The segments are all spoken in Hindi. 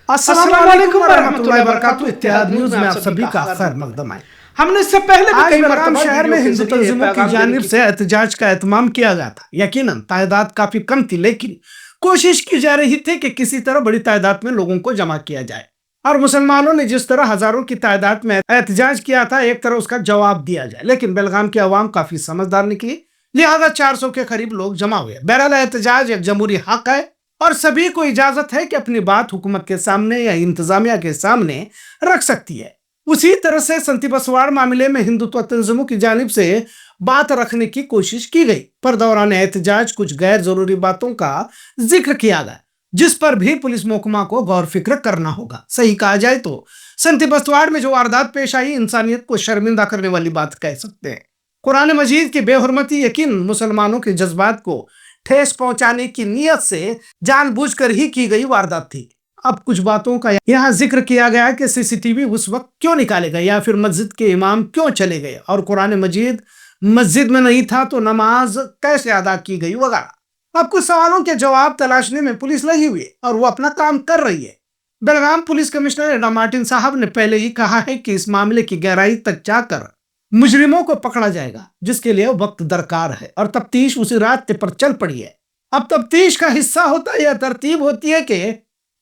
अस्सलाम वालेकुम रहमतुल्लाहि व बरकातहू। इत्तेहाद न्यूज़ में आप सभी का खैर मकदम है। हमने इससे पहले भी कई मरतबा शहर में हिंदू तंजीमों की जानिब से एहतजाज का एहतमाम किया गया था। यकीनन तादाद काफी कम थी, लेकिन कोशिश की जा रही थी कि किसी तरह बड़ी तादाद में लोगों को जमा किया जाए। और मुसलमानों ने जिस तरह हजारों की तादाद में एहतजाज किया था, एक तरह उसका जवाब दिया जाए। लेकिन बेलगाम की आवाम काफी समझदार निकली, लिहाजा 400 के करीब लोग जमा हुए। बहरहाल एहतजाज एक जमहूरी हक है और सभी को इजाजत है कि अपनी बात हुकूमत के सामने या इंतजामिया के सामने रख सकती है। उसी तरह से संती बसवाड़ मामले में हिंदुत्व तंजीमों की जानिब से बात रखने की कोशिश की गई, पर दौरान एहतजाज कुछ गैर जरूरी बातों का जिक्र किया गया, जिस पर भी पुलिस महकमा को गौर फिक्र करना होगा। सही कहा जाए तो संती बसवाड़ में जो वारदात पेश आई, इंसानियत को शर्मिंदा करने वाली बात कह सकते हैं। कुरान मजीद की बेहुरमती यकीन मुसलमानों के जज्बात को ठेस पहुंचाने की नीयत से जानबूझकर ही की गई वारदात थी। अब कुछ बातों का यहाँ जिक्र किया गया कि सीसीटीवी उस वक्त क्यों निकाले गए, या फिर मस्जिद के इमाम क्यों चले गए, और कुरान मजीद मस्जिद में नहीं था तो नमाज कैसे अदा की गई वगैरह। अब कुछ सवालों के जवाब तलाशने में पुलिस लगी हुई है और वो अपना काम कर रही है। बेलगाम पुलिस कमिश्नर एडा मार्टिन साहब ने पहले ही कहा है कि इस मामले की गहराई तक जाकर मुजरिमों को पकड़ा जाएगा, जिसके लिए वक्त दरकार है, और तफ्तीश उसी रास्ते पर चल पड़ी है। अब तफ्तीश का हिस्सा होता है या तरतीब होती है कि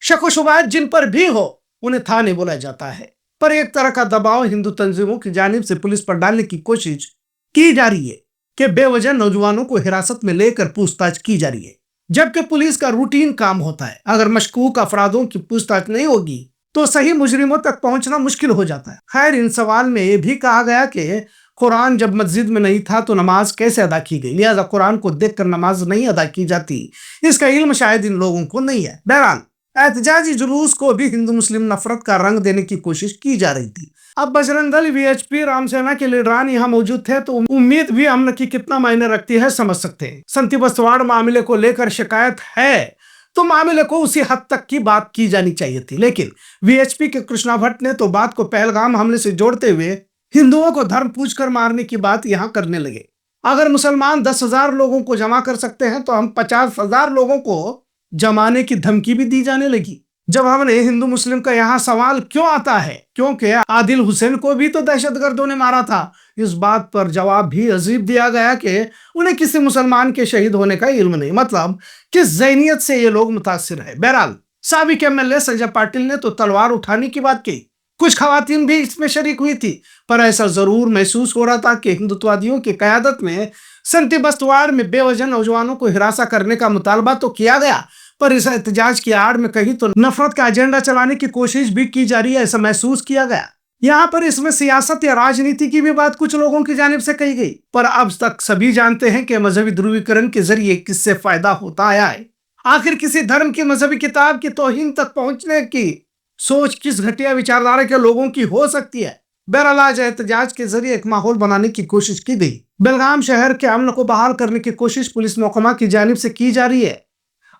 शक व शुबहात जिन पर भी हो उन्हें थाने बुलाया जाता है, पर एक तरह का दबाव हिंदू तंजीमों की जानिब से पुलिस पर डालने की कोशिश की जा रही है कि बेवजह नौजवानों को हिरासत में लेकर पूछताछ की जा रही है, जबकि पुलिस का रूटीन काम होता है। अगर मशकूक अफरादों की पूछताछ नहीं होगी तो सही मुजरिमों तक पहुंचना मुश्किल हो जाता है। खैर, इन सवाल में यह भी कहा गया कि कुरान जब मस्जिद में नहीं था तो नमाज कैसे अदा की गई, लिहाजा कुरान को देखकर नमाज नहीं अदा की जाती, इसका इल्म शायद इन लोगों को नहीं है। बहरहाल एहतजाजी जुलूस को भी हिंदू मुस्लिम नफरत का रंग देने की कोशिश की जा रही थी। अब बजरंग दल, वीएचपी, रामसेना के लीडरान यहाँ मौजूद थे, तो उम्मीद भी अमन की कितना मायने रखती है समझ सकते हैं। संती बसवाड़ मामले को लेकर शिकायत है तो मामले को उसी हद तक की बात की जानी चाहिए थी, लेकिन वीएचपी के कृष्णा भट्ट ने तो बात को पहलगाम हमले से जोड़ते हुए हिंदुओं को धर्म पूछकर मारने की बात यहाँ करने लगे। अगर मुसलमान 10,000 लोगों को जमा कर सकते हैं तो हम 50,000 लोगों को जमाने की धमकी भी दी जाने लगी। जब हमने हिंदू मुस्लिम का यहाँ सवाल क्यों आता है, क्योंकि आदिल हुसैन को भी तो दहशतगर्दों ने मारा था, इस बात पर जवाब भी अजीब दिया गया कि उन्हें किसी मुसलमान के शहीद होने का इल्म नहीं। मतलब किस ज़हनियत से ये लोग मुतासिर है। बहरहाल साबिक एमएलए संजय पाटिल ने तो तलवार उठाने की बात की, कुछ खवातीन भी इसमें शरीक हुई थी, पर ऐसा जरूर महसूस हो रहा था कि हिंदुत्ववादियों की क़यादत में संती बसवाड़ में बेवजह नौजवानों को हिरासा करने का मुतालबा तो किया गया, पर इस एहतजाज की आड़ में कहीं तो नफरत का एजेंडा चलाने की कोशिश भी की जा रही है, ऐसा महसूस किया गया। यहाँ पर इसमें सियासत या राजनीति की भी बात कुछ लोगों की जानिब से कही गई, पर अब तक सभी जानते हैं कि मजहबी ध्रुवीकरण के जरिए किससे फायदा होता आया है। आखिर किसी धर्म की मजहबी किताब की तौहीन तक पहुंचने की सोच किस घटिया विचारधारा के लोगों की हो सकती है। बहरहाल आज एहतजाज के जरिए एक माहौल बनाने की कोशिश की गई। बेलगाम शहर के अमन को बहाल करने की कोशिश पुलिस महकमा की जानिब से की जा रही है,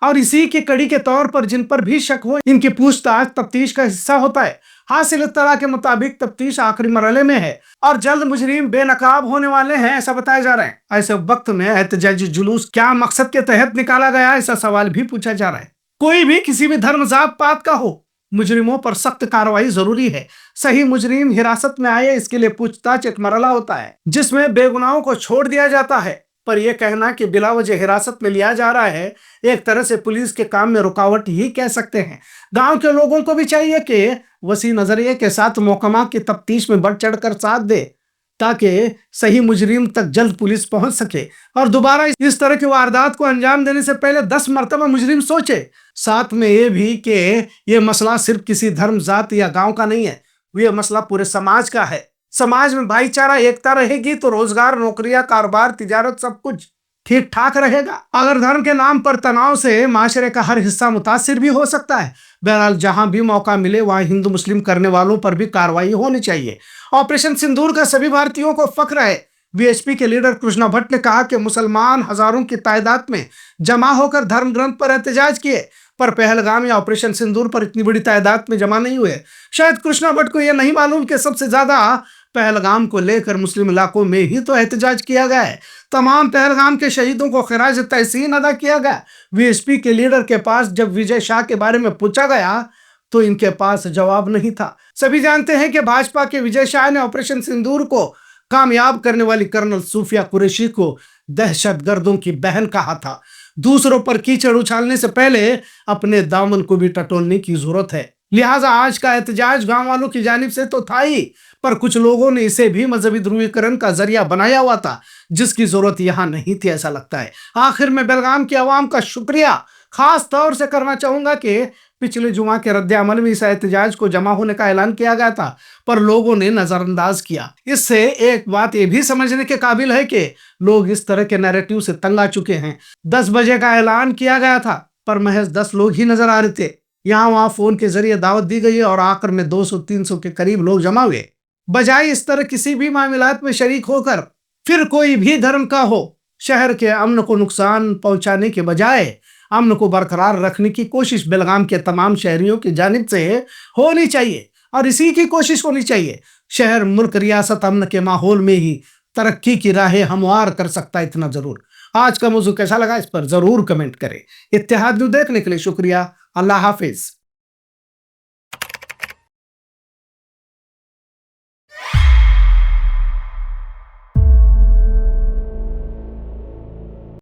और इसी की कड़ी के तौर पर जिन पर भी शक हो इनकी पूछताछ तफ्तीश का हिस्सा होता है। हासिल इत्तला के मुताबिक तफ्तीश आखिरी मरहले में है और जल्द मुजरिम बेनकाब होने वाले हैं, ऐसा बताया जा रहा है। ऐसे वक्त में एहतजाजी जुलूस क्या मकसद के तहत निकाला गया, ऐसा सवाल भी पूछा जा रहा है। कोई भी किसी भी धर्म जात पात का हो, मुजरिमों पर सख्त कार्रवाई जरूरी है। सही मुजरिम हिरासत में आए, इसके लिए पूछताछ एक मरहला होता है जिसमें बेगुनाहों को छोड़ दिया जाता है, पर यह कहना कि बिला वजह हिरासत में लिया जा रहा है एक तरह से पुलिस के काम में रुकावट ही कह सकते हैं। गांव के लोगों को भी चाहिए कि वसी नजरिए के साथ महकमा की तफ्तीश में बढ़ चढ़कर साथ दे, ताकि सही मुजरिम तक जल्द पुलिस पहुंच सके और दोबारा इस तरह की वारदात को अंजाम देने से पहले 10 मरतबा मुजरिम सोचे। साथ में ये भी कि यह मसला सिर्फ किसी धर्म, जात या गांव का नहीं है, यह मसला पूरे समाज का है। समाज में भाईचारा, एकता रहेगी तो रोजगार, नौकरियां, कारोबार, तिजारत सब कुछ ठीक ठाक रहेगा। अगर धर्म के नाम पर तनाव से माशरे का हर हिस्सा मुतासिर भी हो सकता है। बहरहाल जहां भी मौका मिले वहां हिंदू मुस्लिम करने वालों पर भी कार्रवाई होनी चाहिए। ऑपरेशन सिंदूर का सभी भारतीयों को फख्र है। वीएचपी के लीडर कृष्णा भट्ट ने कहा कि मुसलमान हजारों की तादाद में जमा होकर धर्म ग्रंथ पर एहतजाज किए, पर पहलगाम या ऑपरेशन सिंदूर पर इतनी बड़ी तादाद में जमा नहीं हुए। शायद कृष्णा भट्ट को यह नहीं मालूम कि सबसे ज्यादा पहलगाम को लेकर मुस्लिम इलाकों में ही तो एहतजाज किया गया है। तमाम पहलगाम के शहीदों को खिराज तहसीन अदा किया गया। वीएचपी के लीडर के पास जब विजय शाह के बारे में पूछा गया तो इनके पास जवाब नहीं था। सभी जानते हैं कि भाजपा के विजय शाह ने ऑपरेशन सिंदूर को कामयाब करने वाली कर्नल सूफिया कुरैशी को दहशतगर्दों की बहन कहा था। दूसरों पर कीचड़ उछालने से पहले अपने दामन को भी टटोलने की जरूरत है। लिहाजा आज का एहतजाज गांव वालों की जानिब से तो था ही, पर कुछ लोगों ने इसे भी मजहबी ध्रुवीकरण का जरिया बनाया हुआ था, जिसकी जरूरत यहाँ नहीं थी, ऐसा लगता है। आखिर में बेलगाम की आवाम का शुक्रिया खास तौर से करना चाहूंगा कि पिछले जुमा के रद्द अमल में इस एहतजाज को जमा होने का ऐलान किया गया था, पर लोगों ने नजरअंदाज किया। इससे एक बात यह भी समझने के काबिल है कि लोग इस तरह के नैरेटिव से तंग आ चुके हैं। 10 बजे का ऐलान किया गया था, पर महज 10 लोग ही नजर आ रहे थे। यहाँ वहां फोन के जरिए दावत दी गई और आखिर में 200-300 के करीब लोग जमा हुए। बजाय इस तरह किसी भी मामलात में शरीक होकर, फिर कोई भी धर्म का हो, शहर के अमन को नुकसान पहुंचाने के बजाय अमन को बरकरार रखने की कोशिश बेलगाम के तमाम शहरियों की जानिब से होनी चाहिए, और इसी की कोशिश होनी चाहिए। शहर, मुल्क, रियासत अमन के माहौल में ही तरक्की की राहें हमवार कर सकता है, इतना जरूर। आज का मौजू कैसा लगा इस पर जरूर कमेंट करें। इत्तेहाद न्यूज़ देखने के लिए शुक्रिया। अल्लाह हाफिज।